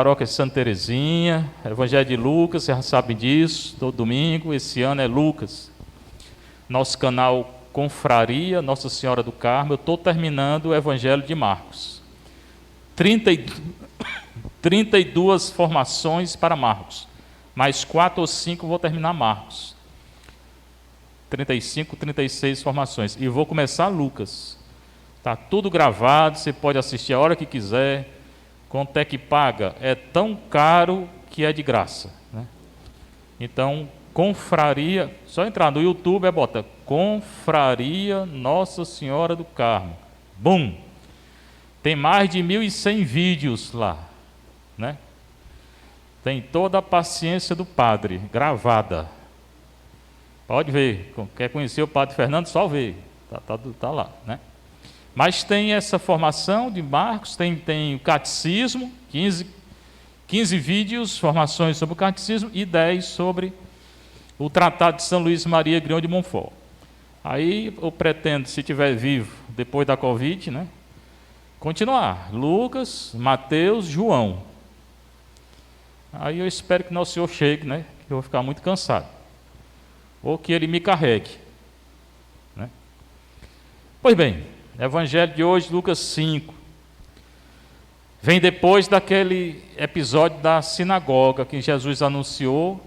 Paróquia de Santa Terezinha, Evangelho de Lucas, vocês já sabem disso, todo domingo, esse ano é Lucas. Nosso canal Confraria Nossa Senhora do Carmo, eu estou terminando o Evangelho de Marcos. 32 formações para Marcos, mais 4 ou 5 vou terminar Marcos. 35, 36 formações. E vou começar Lucas. Está tudo gravado, você pode assistir a hora que quiser. Quanto é que paga? É tão caro que é de graça, né? Então, Confraria, só entrar no YouTube, bota Confraria Nossa Senhora do Carmo. Bum! Tem mais de 1.100 vídeos lá, né? Tem toda a paciência do padre, gravada. Pode ver, quer conhecer o Padre Fernando, só vê, tá lá, né? Mas tem essa formação de Marcos, tem o catecismo, 15 vídeos, formações sobre o catecismo, e 10 sobre o Tratado de São Luís Maria Grião de Montfort. Aí eu pretendo, se estiver vivo, depois da Covid, né, continuar. Lucas, Mateus, João. Aí eu espero que Nosso Senhor chegue, né, que eu vou ficar muito cansado. Ou que Ele me carregue, né? Pois bem, Evangelho de hoje, Lucas 5. Vem depois daquele episódio da sinagoga que Jesus anunciou,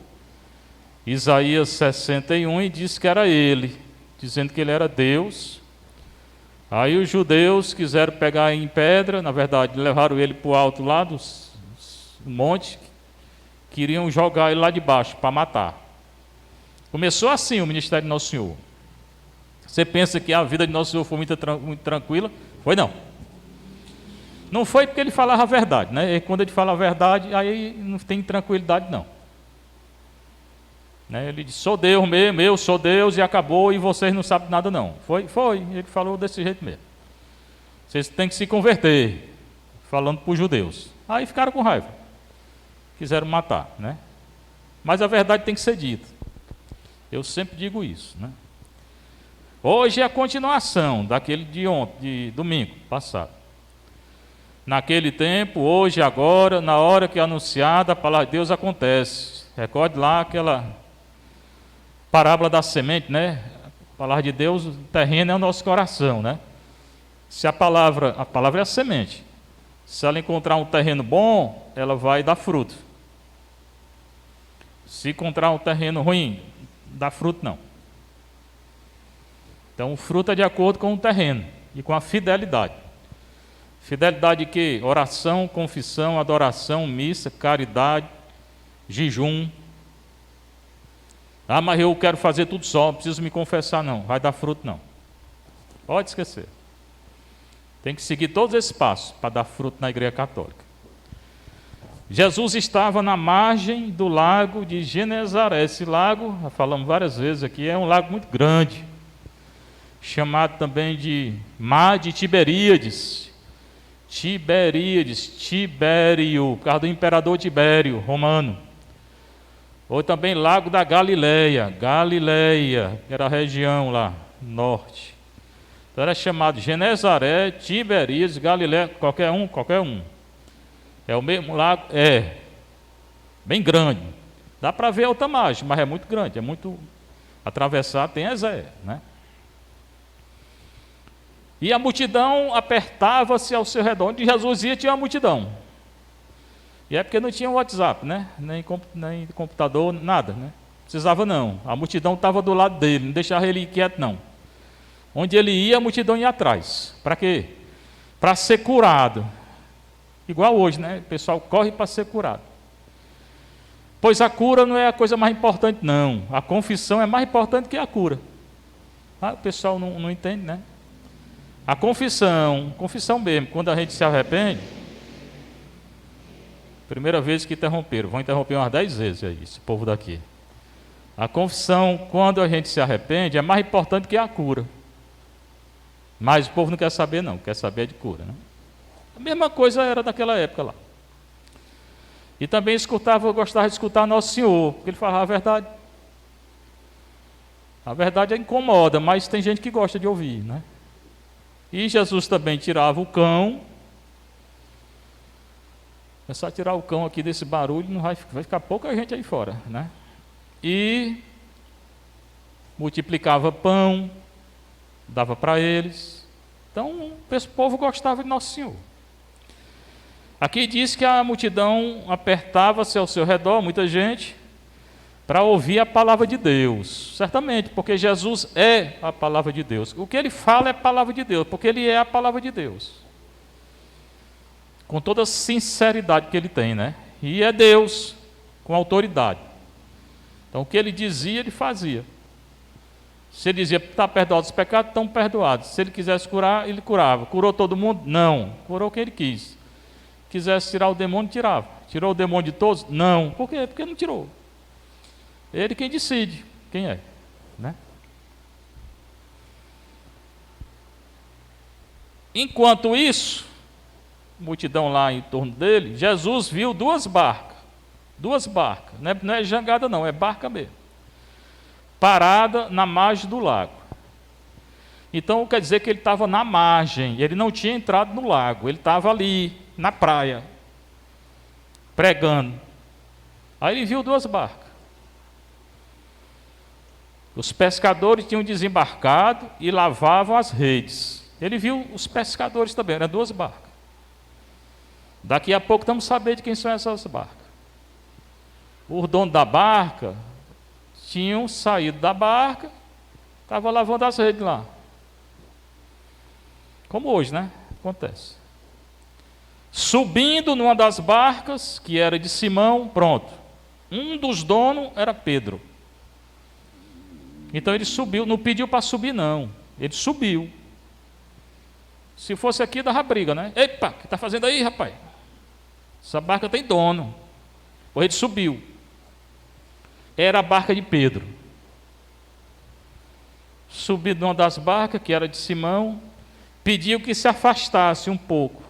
Isaías 61, e disse que era ele, dizendo que ele era Deus. Aí os judeus quiseram pegar em pedra, na verdade, levaram ele para o alto lá do monte, queriam jogar ele lá de baixo para matar. Começou assim o ministério de Nosso Senhor. Você pensa que a vida de Nosso Senhor foi muito tranquila? Foi não. Não foi porque ele falava a verdade, né? E quando ele fala a verdade, aí não tem tranquilidade não, né? Ele disse, sou Deus mesmo, eu sou Deus e acabou, e vocês não sabem nada não. Foi, ele falou desse jeito mesmo. Vocês têm que se converter, falando para os judeus. Aí ficaram com raiva, quiseram matar, né? Mas a verdade tem que ser dita. Eu sempre digo isso, né? Hoje é a continuação daquele de ontem, de domingo passado. Naquele tempo, hoje, agora, na hora que é anunciada, a palavra de Deus acontece. Recorde lá aquela parábola da semente, né? A palavra de Deus, o terreno é o nosso coração, né? Se a palavra é a semente. Se ela encontrar um terreno bom, ela vai dar fruto. Se encontrar um terreno ruim, dá fruto não. Então o fruto é de acordo com o terreno e com a fidelidade. Fidelidade de quê? Oração, confissão, adoração, missa, caridade, jejum. Ah, mas eu quero fazer tudo só, não preciso me confessar não, vai dar fruto não. Pode esquecer. Tem que seguir todos esses passos para dar fruto na Igreja Católica. Jesus estava na margem do lago de Genezaré. Esse lago, já falamos várias vezes aqui, é um lago muito grande, chamado também de Mar de Tiberíades. Tibério, por causa do imperador Tibério, romano. Ou também Lago da Galileia, que era a região lá, norte. Então era chamado Genezaré, Tiberíades, Galileia, qualquer um. É o mesmo lago, bem grande. Dá para ver a alta margem, mas é muito grande, é muito atravessar, tem né? E a multidão apertava-se ao seu redor. Onde Jesus ia, tinha uma multidão. E é porque não tinha WhatsApp, né? Nem computador, nada, né? Precisava não. A multidão estava do lado dele, não deixava ele quieto não. Onde ele ia, a multidão ia atrás. Para quê? Para ser curado. Igual hoje, né? O pessoal corre para ser curado. Pois a cura não é a coisa mais importante, não. A confissão é mais importante que a cura. O pessoal não entende, né? A confissão mesmo, quando a gente se arrepende, primeira vez que interromperam, vão interromper umas 10 vezes aí, esse povo daqui. A confissão, quando a gente se arrepende, é mais importante que a cura. Mas o povo não quer saber não, quer saber de cura, né? A mesma coisa era daquela época lá. E também eu gostava de escutar Nosso Senhor, porque ele falava a verdade. A verdade incomoda, mas tem gente que gosta de ouvir, né? E Jesus também tirava o cão Começar a tirar o cão aqui desse barulho, não vai ficar pouca gente aí fora, né? E multiplicava pão, dava para eles. Então, esse povo gostava de Nosso Senhor. Aqui diz que a multidão apertava-se ao seu redor, muita gente, para ouvir a palavra de Deus. Certamente, porque Jesus é a palavra de Deus. O que ele fala é a palavra de Deus, porque ele é a palavra de Deus. Com toda a sinceridade que ele tem, né? E é Deus, com autoridade. Então, o que ele dizia, ele fazia. Se ele dizia, está perdoado os pecados, estão perdoados. Se ele quisesse curar, ele curava. Curou todo mundo? Não. Curou quem ele quis. Quisesse tirar o demônio, tirava. Tirou o demônio de todos? Não. Por quê? Porque não tirou. Ele quem decide quem é, né? Enquanto isso, multidão lá em torno dele, Jesus viu duas barcas, não é jangada não, é barca mesmo, parada na margem do lago. Então quer dizer que ele estava na margem, ele não tinha entrado no lago, ele estava ali, na praia, pregando. Aí ele viu duas barcas. Os pescadores tinham desembarcado e lavavam as redes. Ele viu os pescadores também, eram duas barcas. Daqui a pouco estamos sabendo de quem são essas barcas. O dono da barca tinham saído da barca, estavam lavando as redes lá. Como hoje, né? Acontece. Subindo numa das barcas, que era de Simão, pronto. Um dos donos era Pedro. Então ele subiu, não pediu para subir não, ele subiu. Se fosse aqui, dava briga, né? Epa, o que está fazendo aí, rapaz? Essa barca tem dono. Pois ele subiu. Era a barca de Pedro. Subiu numa das barcas, que era de Simão, pediu que se afastasse um pouco.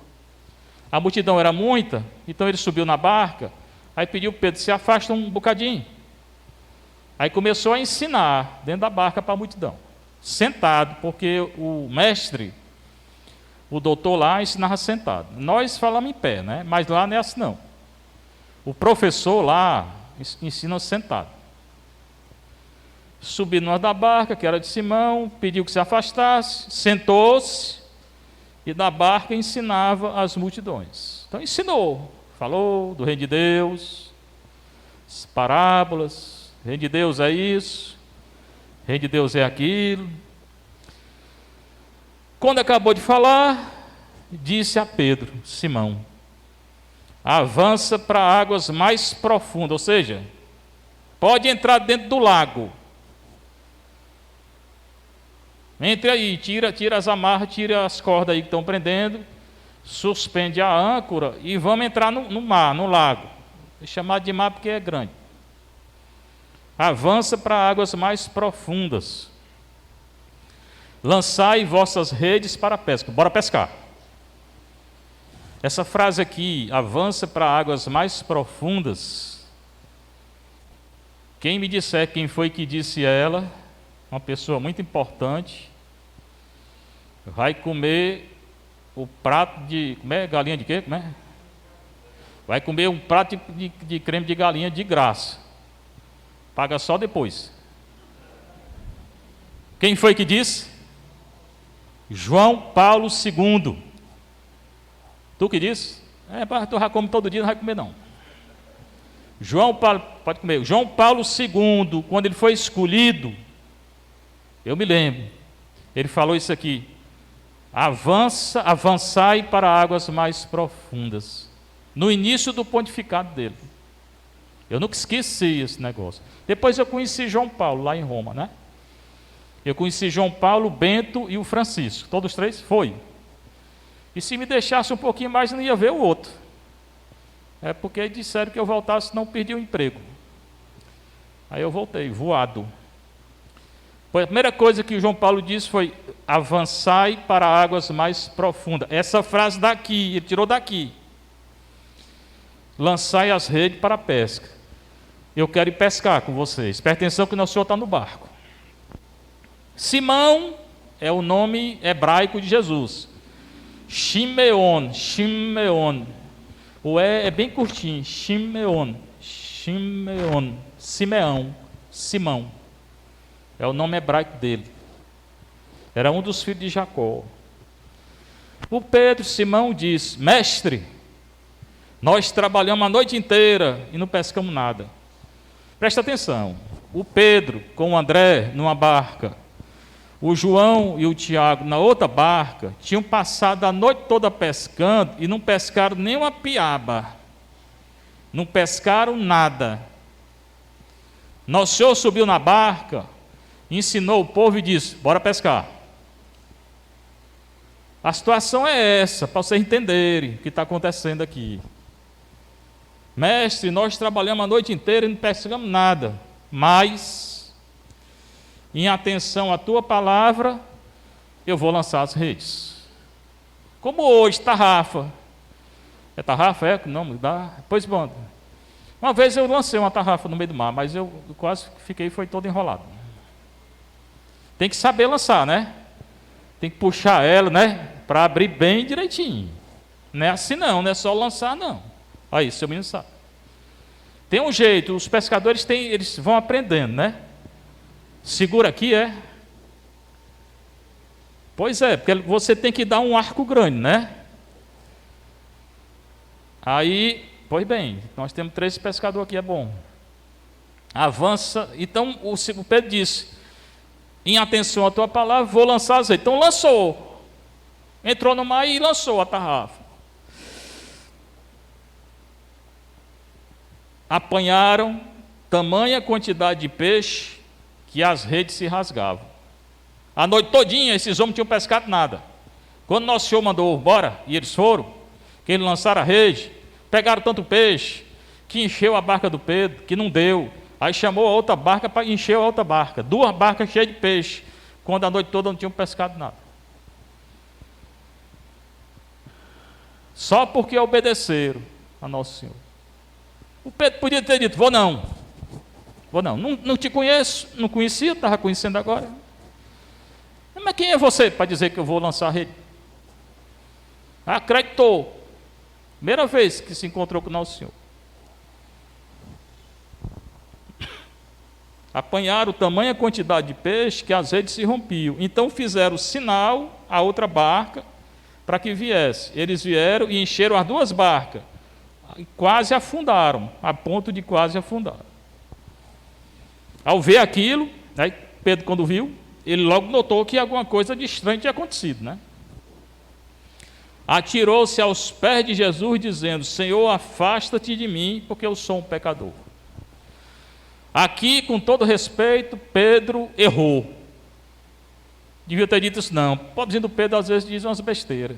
A multidão era muita, então ele subiu na barca, aí pediu Pedro, se afasta um bocadinho. Aí começou a ensinar dentro da barca para a multidão, sentado, porque o mestre, o doutor lá, ensinava sentado. Nós falamos em pé, né? Mas lá não é assim não. O professor lá ensina sentado. Subiu numa da barca, que era de Simão, pediu que se afastasse, sentou-se e da barca ensinava as multidões. Então ensinou, falou do reino de Deus, as parábolas. Reino de Deus é isso, reino de Deus é aquilo. Quando acabou de falar, disse a Pedro, Simão, avança para águas mais profundas, ou seja, pode entrar dentro do lago. Entre aí, tira as amarras, tira as cordas aí que estão prendendo, suspende a âncora e vamos entrar no mar, no lago. É chamado de mar porque é grande. Avança para águas mais profundas. Lançai vossas redes para a pesca. Bora pescar. Essa frase aqui, avança para águas mais profundas. Quem me disser quem foi que disse ela, uma pessoa muito importante, vai comer o prato de... Como é? Galinha de quê? Como é? Vai comer um prato de creme de galinha de graça. Paga só depois. Quem foi que disse? João Paulo II. Tu que disse? Tu já come todo dia, não vai comer não. João Paulo, pode comer. João Paulo II, quando ele foi escolhido, eu me lembro, ele falou isso aqui: avançai para águas mais profundas. No início do pontificado dele. Eu nunca esqueci esse negócio. Depois eu conheci João Paulo, lá em Roma, né? Eu conheci João Paulo, Bento e o Francisco. Todos os três? Foi. E se me deixasse um pouquinho mais, não ia ver o outro. É porque disseram que eu voltasse, senão perdi o emprego. Aí eu voltei, voado. A primeira coisa que o João Paulo disse foi: avançai para águas mais profundas. Essa frase daqui, ele tirou daqui. Lançai as redes para a pesca. Eu quero ir pescar com vocês. Presta atenção que o nosso Senhor está no barco. Simão é o nome hebraico de Jesus. Shimeon. O E é bem curtinho, Simeão. Simão. É o nome hebraico dele. Era um dos filhos de Jacó. O Pedro, Simão, diz: Mestre, nós trabalhamos a noite inteira e não pescamos nada. Presta atenção. O Pedro com o André numa barca, o João e o Tiago na outra barca, tinham passado a noite toda pescando e não pescaram nem uma piaba. Não pescaram nada. Nosso Senhor subiu na barca, ensinou o povo e disse: bora pescar. A situação é essa, para vocês entenderem o que está acontecendo aqui. Mestre, nós trabalhamos a noite inteira e não pescamos nada, mas, em atenção à tua palavra, eu vou lançar as redes. Como hoje, tarrafa. É tarrafa? É? Não, dá. Pois bom. Uma vez eu lancei uma tarrafa no meio do mar, mas eu quase fiquei, foi todo enrolado. Tem que saber lançar, né? Tem que puxar ela, né? Para abrir bem direitinho. Não é assim não é só lançar não. Aí, seu menino sabe. Tem um jeito, os pescadores eles vão aprendendo, né? Segura aqui, é? Pois é, porque você tem que dar um arco grande, né? Aí, pois bem, nós temos 3 pescadores aqui, é bom. Avança, então o Pedro disse: em atenção à tua palavra, vou lançar azeite. Então lançou. Entrou no mar e lançou a tarrafa. Apanharam tamanha quantidade de peixe que as redes se rasgavam. A noite todinha esses homens tinham pescado nada. Quando nosso Senhor mandou bora, e eles foram, que eles lançaram a rede, pegaram tanto peixe, que encheu a barca do Pedro, que não deu. Aí chamou a outra barca para encher a outra barca. 2 barcas cheias de peixe, quando a noite toda não tinham pescado nada. Só porque obedeceram a Nosso Senhor. O Pedro podia ter dito: vou não. Não te conheço, não conhecia, estava conhecendo agora. Mas quem é você para dizer que eu vou lançar a rede? Acreditou. Primeira vez que se encontrou com o Nosso Senhor. Apanharam tamanha quantidade de peixe que as redes se rompiam. Então fizeram sinal à outra barca para que viesse. Eles vieram e encheram as 2 barcas. E quase afundaram, a ponto de quase afundar. Ao ver aquilo, aí Pedro, quando viu, ele logo notou que alguma coisa de estranho tinha acontecido, né? Atirou-se aos pés de Jesus, dizendo: Senhor, afasta-te de mim, porque eu sou um pecador. Aqui, com todo respeito, Pedro errou. Devia ter dito isso não. O pobrezinho do Pedro às vezes diz umas besteiras.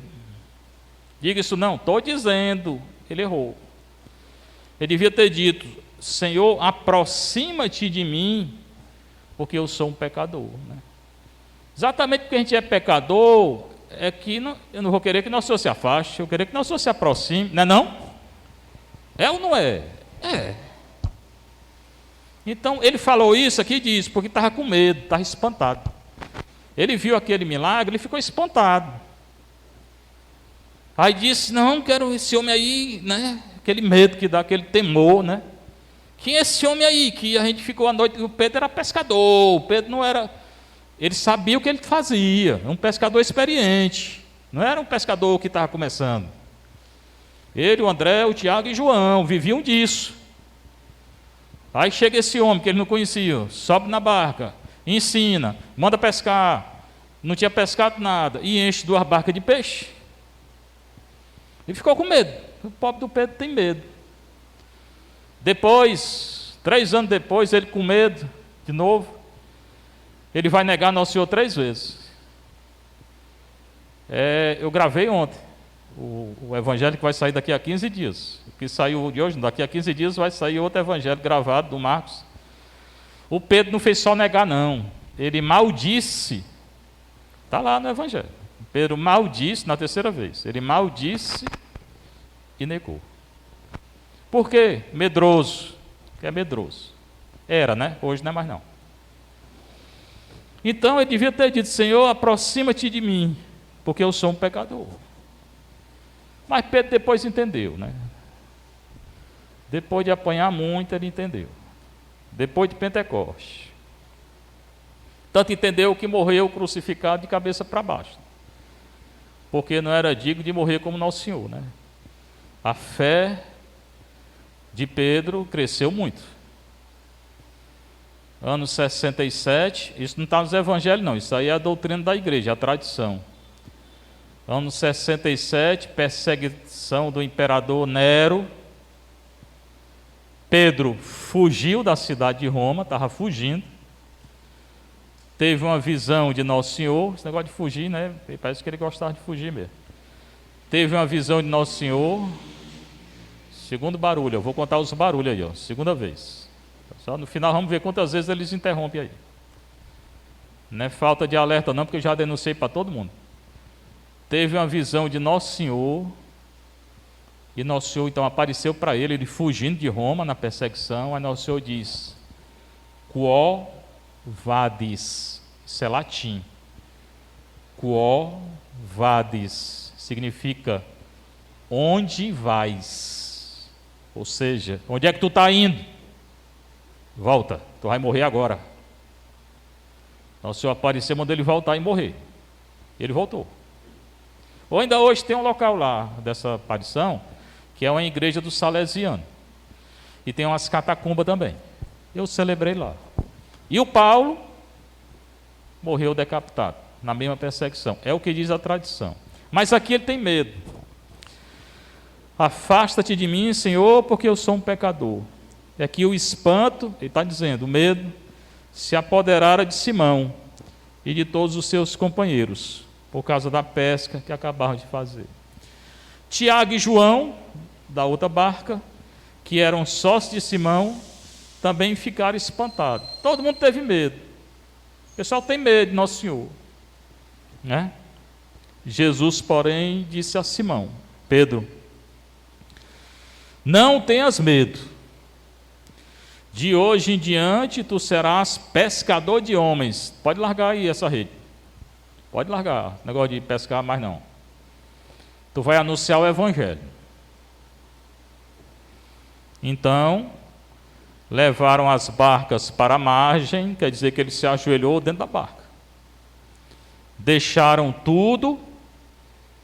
Diga isso não, estou dizendo. Ele errou. Ele devia ter dito: Senhor, aproxima-te de mim, porque eu sou um pecador, né? Exatamente porque a gente é pecador, é que eu não vou querer que Nosso Senhor se afaste, eu querer que Nosso Senhor se aproxime, não é não? É ou não é? É. Então, ele falou isso aqui, diz, porque estava com medo, estava espantado. Ele viu aquele milagre, ele ficou espantado. Aí disse: não, quero esse homem aí, né? Aquele medo que dá, aquele temor, né? Quem é esse homem aí? Que a gente ficou a noite, o Pedro era pescador, o Pedro não era... Ele sabia o que ele fazia, um pescador experiente, não era um pescador que estava começando. Ele, o André, o Tiago e o João viviam disso. Aí chega esse homem que ele não conhecia, sobe na barca, ensina, manda pescar, não tinha pescado nada, e enche 2 barcas de peixe. Ele ficou com medo. O pobre do Pedro tem medo. Depois, 3 anos depois, ele com medo, de novo, ele vai negar Nosso Senhor 3 vezes. Eu gravei ontem o evangelho que vai sair daqui a 15 dias. O que saiu de hoje, daqui a 15 dias vai sair outro evangelho gravado do Marcos. O Pedro não fez só negar não, ele maldisse. Está lá no evangelho. Pedro maldisse na 3ª vez. Ele maldisse e negou. Por quê? Medroso. Que é medroso. Era, né? Hoje não é mais não. Então ele devia ter dito: Senhor, aproxima-te de mim, porque eu sou um pecador. Mas Pedro depois entendeu, né? Depois de apanhar muito, ele entendeu. Depois de Pentecostes. Tanto entendeu que morreu crucificado de cabeça para baixo. Porque não era digno de morrer como Nosso Senhor, né? A fé de Pedro cresceu muito. Ano 67, isso não está nos evangelhos não, isso aí é a doutrina da igreja, a tradição. Ano 67, perseguição do imperador Nero. Pedro fugiu da cidade de Roma, estava fugindo. Teve uma visão de Nosso Senhor, esse negócio de fugir, né? Parece que ele gostava de fugir mesmo. Teve uma visão de Nosso Senhor. Segundo barulho, eu vou contar os barulhos aí, ó, segunda vez. Só no final vamos ver quantas vezes eles interrompem aí. Não é falta de alerta não, porque eu já denunciei para todo mundo. Teve uma visão de Nosso Senhor, e Nosso Senhor então apareceu para ele fugindo de Roma na perseguição. Aí Nosso Senhor diz: Quo vadis, isso é latim. Quo vadis significa onde vais, ou seja, onde é que tu está indo? Volta, tu vai morrer agora. Nosso Senhor apareceu, mandou ele voltar e morrer. Ele voltou. Ou ainda hoje tem um local lá dessa aparição, que é uma igreja do Salesiano. E tem umas catacumbas também. Eu celebrei lá. E o Paulo morreu decapitado, na mesma perseguição. É o que diz a tradição. Mas aqui ele tem medo. Afasta-te de mim, Senhor, porque eu sou um pecador. E aqui o espanto, ele está dizendo, o medo, se apoderara de Simão e de todos os seus companheiros, por causa da pesca que acabaram de fazer. Tiago e João, da outra barca, que eram sócios de Simão, também ficaram espantados. Todo mundo teve medo. O pessoal tem medo de Nosso Senhor, né? Jesus, porém, disse a Simão: Pedro, não tenhas medo. De hoje em diante tu serás pescador de homens. Pode largar aí essa rede. Pode largar, negócio de pescar mais não. Tu vai anunciar o evangelho. Então, levaram as barcas para a margem, quer dizer que ele se ajoelhou dentro da barca. Deixaram tudo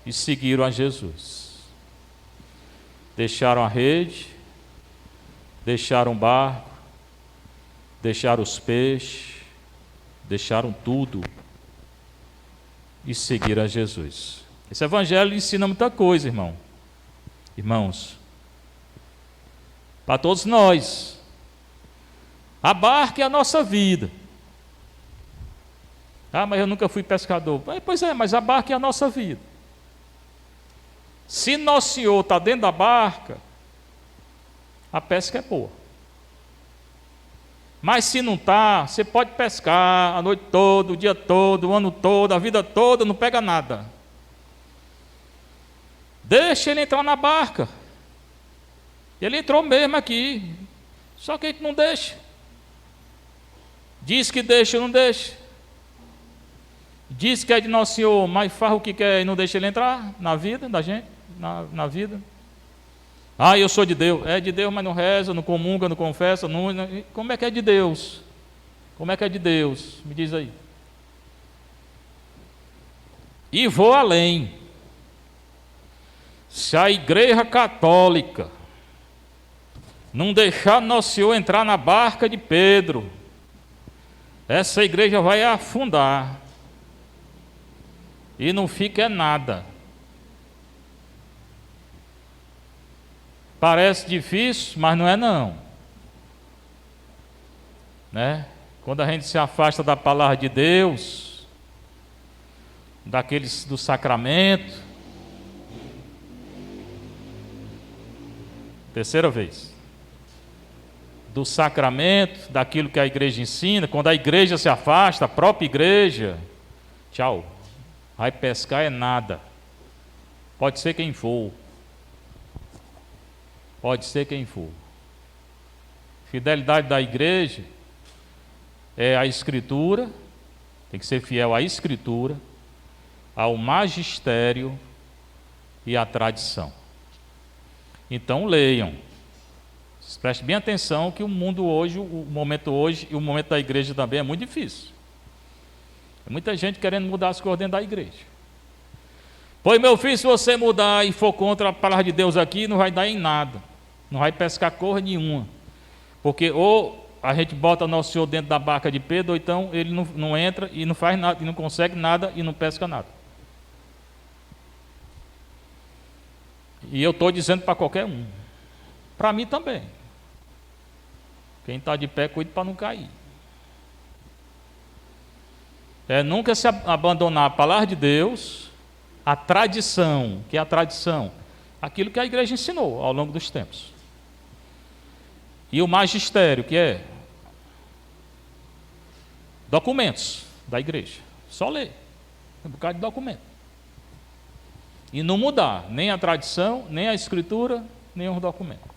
e seguiram a Jesus. Deixaram a rede, deixaram o barco, deixaram os peixes, deixaram tudo e seguiram a Jesus. Esse evangelho ensina muita coisa, irmãos, para todos nós. A barca é a nossa vida. Ah, mas eu nunca fui pescador. Pois é, mas a barca é a nossa vida. Se Nosso Senhor está dentro da barca, a pesca é boa. Mas se não está, você pode pescar a noite toda, o dia todo, o ano todo, a vida toda, não pega nada. Deixa ele entrar na barca. Ele entrou mesmo aqui, só que a gente não deixa. Diz que deixa, não deixa. Diz que é de Nosso Senhor, mas faz o que quer e não deixa ele entrar na vida da gente, na vida. Ah, eu sou de Deus. É de Deus, mas não reza, não comunga, não confessa. Como é que é de Deus? Como é que é de Deus? Me diz aí. E vou além. Se a Igreja Católica não deixar Nosso Senhor entrar na barca de Pedro, essa igreja vai afundar. E não fica nada. Parece difícil, mas não é não. Né? Quando a gente se afasta da palavra de Deus, daqueles do sacramento, terceira vez, do sacramento, daquilo que a igreja ensina, quando a igreja se afasta, a própria igreja, tchau, vai pescar é nada. Pode ser quem for. Pode ser quem for. Fidelidade da igreja é a Escritura, tem que ser fiel à Escritura, ao magistério e à tradição. Então leiam, Preste bem atenção que o mundo hoje, o momento hoje e o momento da igreja também é muito difícil. Tem muita gente querendo mudar as coisas dentro da igreja. Pois, meu filho, se você mudar e for contra a palavra de Deus aqui, não vai dar em nada. Não vai pescar coisa nenhuma. Porque ou a gente bota nosso Senhor dentro da barca de Pedro, ou então ele não entra e não faz nada, e não consegue nada e não pesca nada. E eu estou dizendo para qualquer um. Para mim também. Quem está de pé, cuide para não cair. É nunca se abandonar a palavra de Deus, a tradição, que é a tradição, aquilo que a igreja ensinou ao longo dos tempos. E o magistério, que é documentos da igreja. Só ler. Um bocado de documento. E não mudar nem a tradição, nem a escritura, nem os documentos.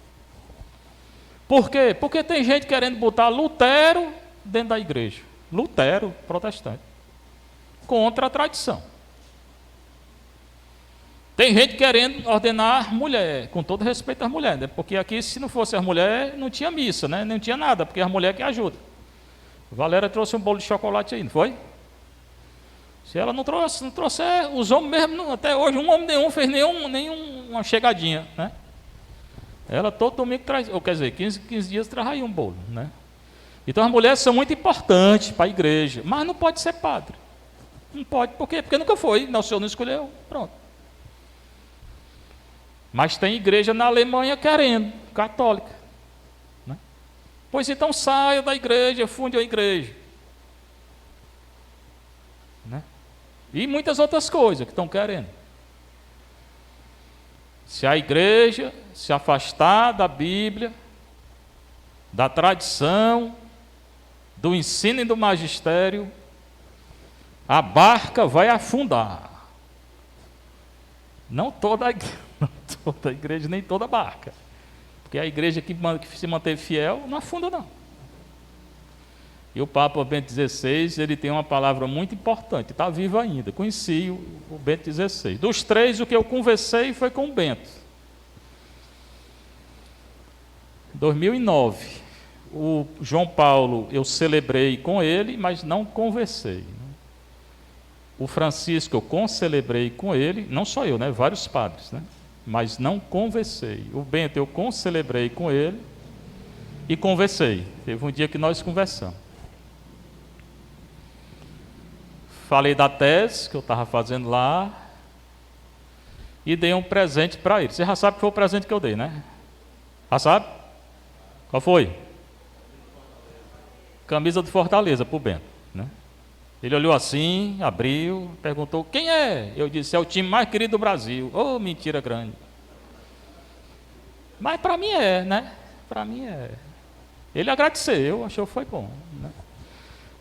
Por quê? Porque tem gente querendo botar Lutero dentro da igreja. Lutero, protestante. Contra a tradição. Tem gente querendo ordenar mulher, com todo respeito às mulheres, né? Porque aqui, se não fosse as mulheres, não tinha missa, né? Não tinha nada, porque é as mulheres que ajudam. Valéria trouxe um bolo de chocolate aí, não foi? Se ela não trouxer, os homens mesmo, até hoje, um homem nenhum fez nenhuma chegadinha, né? Ela todo domingo traz, ou quer dizer, 15 dias traz aí um bolo, né? Então as mulheres são muito importantes para a igreja, mas não pode ser padre. Não pode, por quê? Porque nunca foi, o Senhor não escolheu, pronto. Mas tem igreja na Alemanha querendo, católica, né? Pois então saia da igreja, funde a igreja, né? E muitas outras coisas que estão querendo. Se a igreja se afastar da Bíblia, da tradição, do ensino e do magistério, a barca vai afundar. Não toda a igreja, nem toda a barca. Porque a igreja que se manteve fiel não afunda, não. E o Papa Bento XVI, ele tem uma palavra muito importante, está vivo ainda. Conheci o Bento XVI. Dos três, o que eu conversei foi com o Bento. 2009. O João Paulo, eu celebrei com ele, mas não conversei. O Francisco, eu concelebrei com ele, não só eu, né? Vários padres, né? Mas não conversei. O Bento, eu concelebrei com ele e conversei. Teve um dia que nós conversamos. Falei da tese que eu estava fazendo lá e dei um presente para ele. Você já sabe que foi o presente que eu dei, né? Já sabe? Qual foi? Camisa do Fortaleza para o Bento, né? Ele olhou assim, abriu, perguntou, quem é? Eu disse, é o time mais querido do Brasil. Oh, mentira grande. Mas para mim é, né? Para mim é. Ele agradeceu, achou que foi bom, né?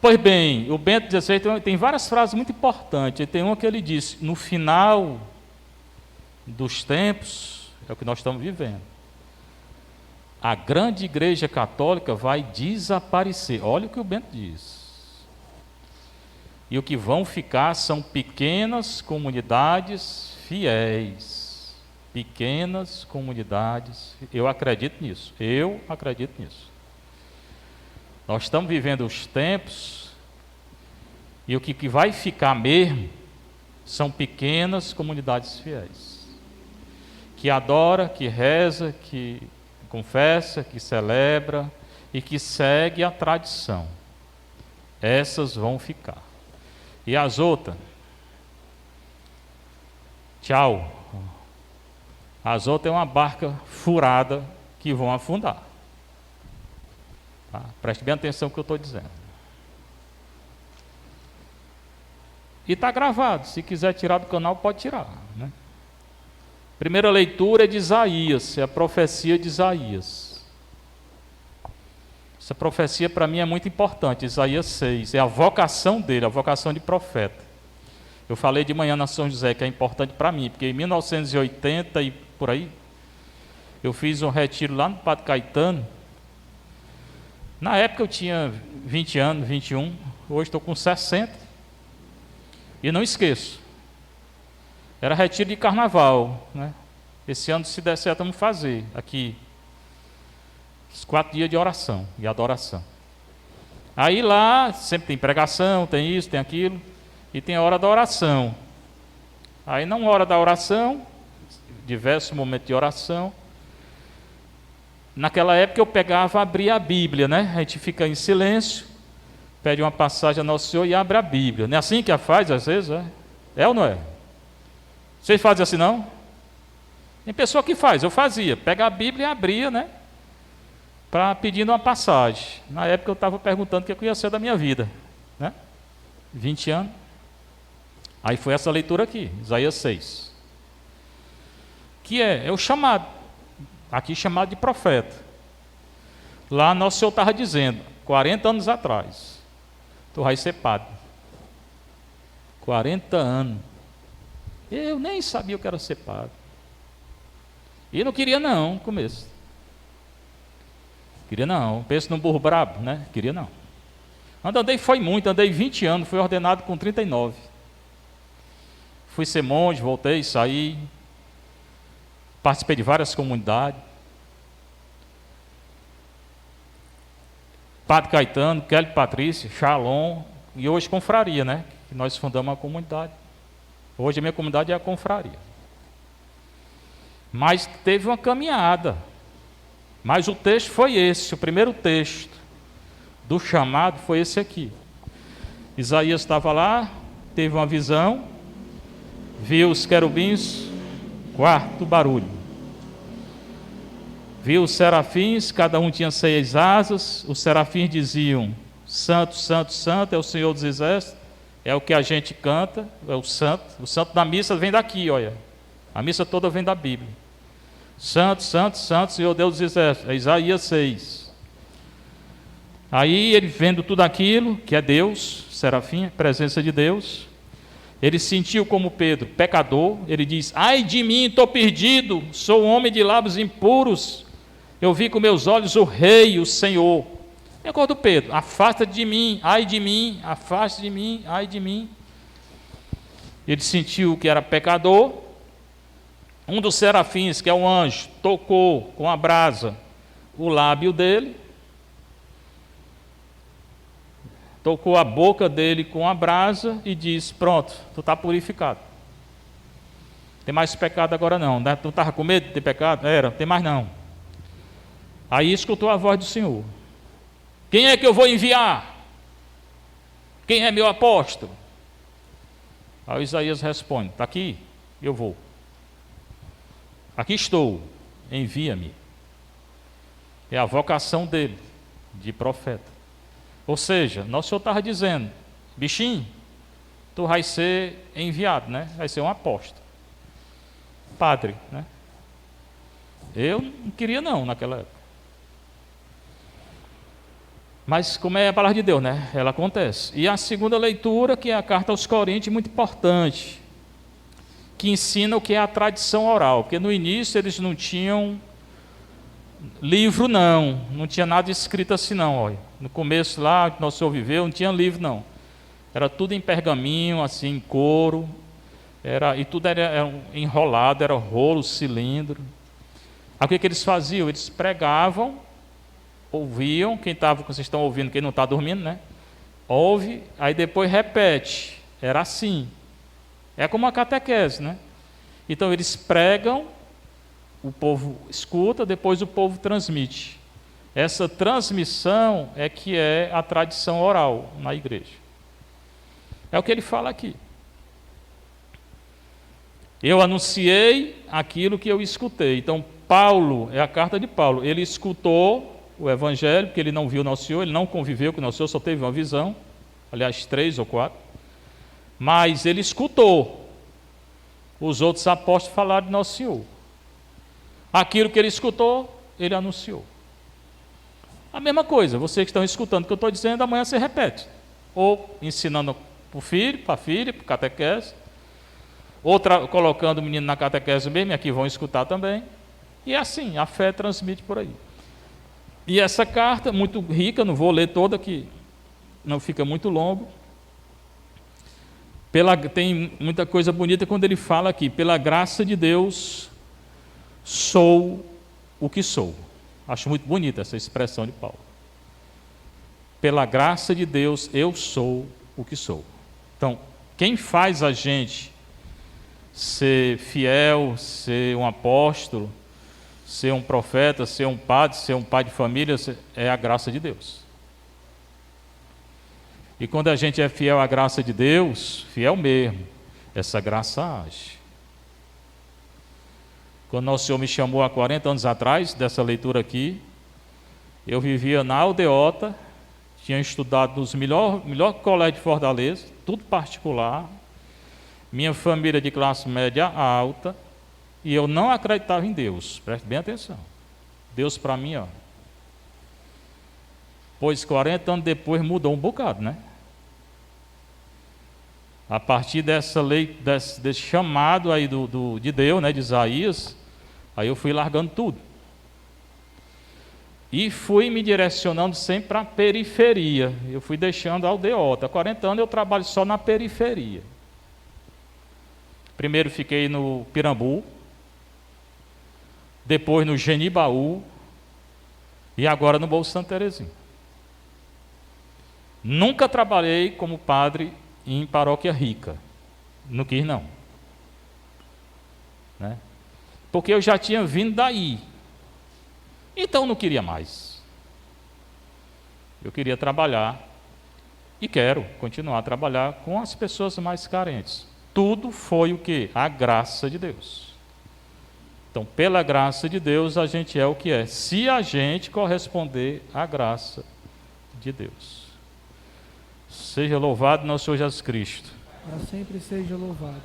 Pois bem, o Bento XVI tem várias frases muito importantes. Tem uma que ele disse, no final dos tempos, é o que nós estamos vivendo, a grande igreja católica vai desaparecer. Olha o que o Bento diz. E o que vão ficar são pequenas comunidades fiéis. Pequenas comunidades. Eu acredito nisso. Eu acredito nisso. Nós estamos vivendo os tempos e o que vai ficar mesmo são pequenas comunidades fiéis. Que adora, que reza, que confessa, que celebra e que segue a tradição. Essas vão ficar. E as outras, tchau. As outras é uma barca furada que vão afundar. Tá? Preste bem atenção no que eu estou dizendo. E está gravado, se quiser tirar do canal, pode tirar, né? Primeira leitura é de Isaías, é a profecia de Isaías. Essa profecia para mim é muito importante, Isaías 6, é a vocação dele, a vocação de profeta. Eu falei de manhã na São José que é importante para mim, porque em 1980 e por aí, eu fiz um retiro lá no Padre Caetano. Na época eu tinha 20 anos, 21, hoje estou com 60. E não esqueço, era retiro de carnaval, né? Esse ano, se der certo, vamos fazer aqui. Os 4 dias de oração e adoração. Aí lá sempre tem pregação, tem isso, tem aquilo, e tem a hora da oração. Aí na hora da oração, diversos momentos de oração, naquela época eu pegava, abria a Bíblia, né? A gente fica em silêncio, pede uma passagem a Nosso Senhor e abre a Bíblia. Não é assim que a faz às vezes? É ou não é? Vocês fazem assim não? Tem pessoa que faz, eu fazia, pega a Bíblia e abria, né? Para pedindo uma passagem. Na época eu estava perguntando o que eu ia ser da minha vida, né? 20 anos. Aí foi essa leitura aqui, Isaías 6. Que é o chamado, aqui chamado de profeta. Lá Nosso Senhor estava dizendo, 40 anos atrás, tu vai ser padre. 40 anos. Eu nem sabia o que era ser padre. E não queria não, no começo. Queria não, penso num burro brabo, né? Queria não. Andei foi muito, andei 20 anos, fui ordenado com 39. Fui ser monge, voltei, saí. Participei de várias comunidades. Padre Caetano, Kelly Patrícia, Shalom, e hoje confraria, né? Que nós fundamos uma comunidade. Hoje a minha comunidade é a confraria. Mas teve uma caminhada. Mas o texto foi esse, o primeiro texto do chamado foi esse aqui. Isaías estava lá, teve uma visão, viu os querubins, quarto barulho. Viu os serafins, cada um tinha 6 asas, os serafins diziam, santo, santo, santo, é o Senhor dos Exércitos, é o que a gente canta, é o santo da missa vem daqui, olha, a missa toda vem da Bíblia. Santo, santo, santo, Senhor Deus dos Exércitos, é Isaías 6. Aí ele vendo tudo aquilo, que é Deus, serafim, presença de Deus, ele sentiu como Pedro, pecador, ele diz, ai de mim, estou perdido, sou um homem de lábios impuros, eu vi com meus olhos o Rei, o Senhor. E agora do Pedro, afasta de mim, ai de mim, afaste de mim, ai de mim. Ele sentiu que era pecador. Um dos serafins, que é um anjo, tocou com a brasa o lábio dele, tocou a boca dele com a brasa e disse, pronto, tu está purificado. Tem mais pecado agora não, né? Tu estava com medo de ter pecado? Era, tem mais não. Aí escutou a voz do Senhor. Quem é que eu vou enviar? Quem é meu apóstolo? Aí Isaías responde, está aqui, eu vou. Aqui estou, envia-me. É a vocação dele, de profeta. Ou seja, Nosso Senhor estava dizendo, bichinho, tu vai ser enviado, né? Vai ser um apóstolo. Padre, né? Eu não queria não, naquela época. Mas como é a palavra de Deus, né? Ela acontece. E a segunda leitura, que é a carta aos Coríntios, muito importante, que ensina o que é a tradição oral, porque no início eles não tinham livro não tinha nada escrito assim não, olha. No começo lá, que Nosso Senhor viveu, não tinha livro não, era tudo em pergaminho, assim, em couro, e tudo era enrolado, era rolo, cilindro. Aí o que eles faziam? Eles pregavam, ouviam, quem estava, vocês estão ouvindo, quem não está dormindo, né? Ouve, aí depois repete, era assim. É como uma catequese, né? Então eles pregam, o povo escuta, depois o povo transmite. Essa transmissão é que é a tradição oral na igreja. É o que ele fala aqui. Eu anunciei aquilo que eu escutei. Então Paulo, é a carta de Paulo, ele escutou o evangelho, porque ele não viu Nosso Senhor, ele não conviveu com Nosso Senhor, só teve uma visão, aliás 3 ou 4. Mas ele escutou os outros apóstolos falar de Nosso Senhor. Aquilo que ele escutou, ele anunciou. A mesma coisa, vocês que estão escutando o que eu estou dizendo, amanhã você repete. Ou ensinando para o filho, para a filha, para o catequese, ou colocando o menino na catequese mesmo, e aqui vão escutar também. E assim, a fé transmite por aí. E essa carta, muito rica, não vou ler toda, que não fica muito longo. Tem muita coisa bonita quando ele fala aqui, pela graça de Deus, sou o que sou. Acho muito bonita essa expressão de Paulo. Pela graça de Deus, eu sou o que sou. Então, quem faz a gente ser fiel, ser um apóstolo, ser um profeta, ser um padre, ser um pai de família, é a graça de Deus. E quando a gente é fiel à graça de Deus, fiel mesmo, essa graça age. Quando Nosso Senhor me chamou há 40 anos atrás, dessa leitura aqui, eu vivia na Aldeota, tinha estudado nos melhor colégio de Fortaleza, tudo particular, minha família de classe média alta, e eu não acreditava em Deus, preste bem atenção. Deus para mim, ó. Pois 40 anos depois mudou um bocado, né? A partir dessa lei, desse chamado aí de Deus, né, de Isaías, aí eu fui largando tudo. E fui me direcionando sempre para a periferia. Eu fui deixando a Aldeota. Há 40 anos eu trabalho só na periferia. Primeiro fiquei no Pirambu, depois no Genibaú e agora no Bolso Santa Terezinha. Nunca trabalhei como padre em paróquia rica. Não quis, não. Né? Porque eu já tinha vindo daí. Então não queria mais. Eu queria trabalhar e quero continuar a trabalhar com as pessoas mais carentes. Tudo foi o quê? A graça de Deus. Então, pela graça de Deus, a gente é o que é, se a gente corresponder à graça de Deus. Seja louvado nosso Senhor Jesus Cristo. Para sempre seja louvado.